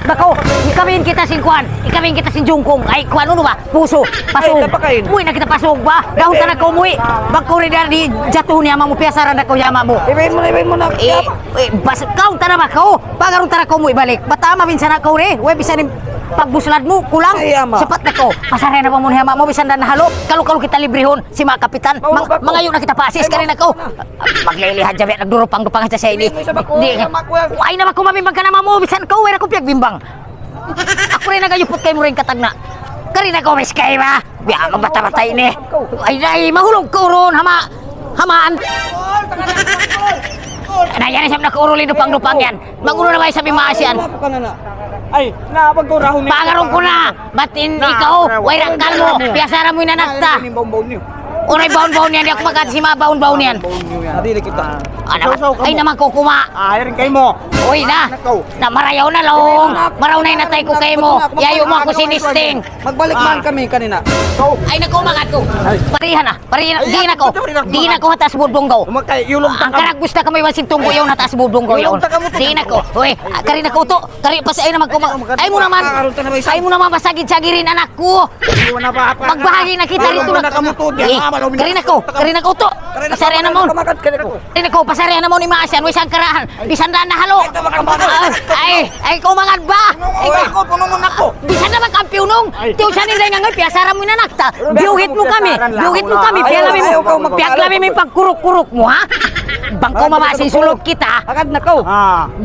Bako, ikawin kita sin Kwan, ikawin kita sin Jungkong. Ay, Kwan, ano ba? Puso, pasog. Uy, na kita pasog ba? Gahon ka na ko, umuwi. Bako rin di jatuh niya mo, piyasaran na ko yama mo. Ibayin mo na. Gahon ka na ba ko? Pagaron ta na ko, umuwi balik. Batama, minsan na ko rin. Uy, bisa ni pagbuslad mo, kulang. Sapat na ko. Pasaraya na pa mo niya, mo, bisan na nahalo. Kalau kita librehon, si mga kapitan. Mangayo na kita pasis, ka rin ako. Maglilihan dyan, nagdurupang-dupang sa ini. Ay naman ko mamimbang ka naman mo, bisan ko, wala ko piyagbimbang. Ako rin nagayupot kayo mo rin katagna. Karina ko, miss kayo ba? Biya ka bata-bata ini. Ay, mahulog ko ron, hamaan. Yan sabi na kaurulin dupang-dupang yan. Magulo na ba sabi maasyan? Ay, napag ko rahon. Pangarong ko na. Batin ikaw, way rangkal mo. Piyasara mo yung nanakta. Unay baon-baon yan, di ako makati si mga baon-baon yan. Nadili kita. Ay naman ko kuma. Ayarin kayo mo. Uy na, marayaw na long. Maraw na inatay ko kayo mo. Yayo mo ako sinisting. Magbalik man kami kanina. Ay naku mga ko. Parihan na. Di na ko hatas budong gaw. Ang karagus na kami wasing tunggo yung hatas budong gaw yun. Di na ko. Uy, karina ko to. Ay naman ko. Ay mo naman masagid-sagirin anak ko. Magbahagi na kita rito na. Karina ko to. Pasarya na mo. Karina ko, pasarya na mo ni Maasan. Uy, sang karahan. Bisan na nahalo. Ay, kumangad ba? Bisan na magkampyunong. Tiyo siya nila nga ngayon, piyasara mo na nakta. Biyuhit mo kami. Piyaglami mo yung pagkuruk-kuruk mo, ha? Bangko mamasin sulog kita. Agad na ko.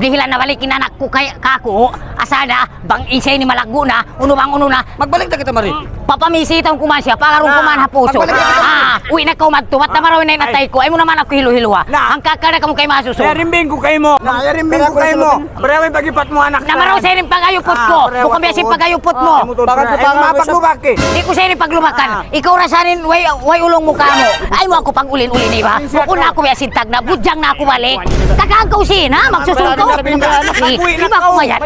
Dihila na balikin anak ko kay kako. Asada, bang isay ni malaggo na. Uno na. Magbalik na kita, Mari. Papamisi itong kumasya, pakarong kuman hapuso. Uwi na ko magtumat na marawin na natay ko. Ay mo naman ako hilo-hiluha. Ang kakara ka mo kay masuso. Yarimbing ko kayo mo. Barawin pagipat mo anak. Namaraw sa rin pagayupot ko. Bukang biyasin pagayupot mo. Mapaglubaki. Di ko sa rin paglumakan. Ikaw rasanin, way ulong mukha mo. Ay mo ako pang ulin-ulin, iba. Bukon na ako biyasin tag na. Budyang na ako balik. Tagaan ka usin, ha? Magsusunto. Iba ko mayat.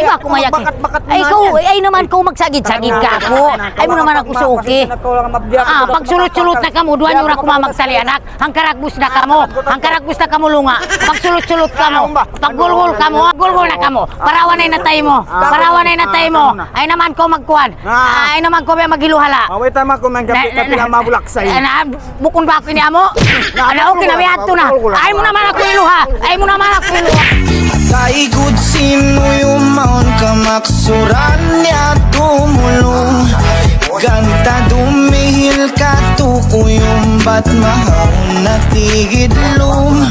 Ay ikaw, ay naman ko magsagid-sagid ka ako. Ay mo naman ako suki. Pag sulot-sulot na kamo, duwan yung ako mamagsali anak. Ang karagbus na kamo lunga. Pag sulot-sulot kamo, pag gulgul na kamo. Parawan ay natay mo. Ay naman ko magkuhan. Ay naman ko maghiluhala. Away tama ko man kapi na mabulak sa iyo. Bukon ba ko niya mo? Ano, kinabihat to na. Ay mo naman ako iluha. Kaikod sino yung maon kamaksuran niya tumulong. Ganta dumihil ka tukuyong ba't mahal na tigidlong.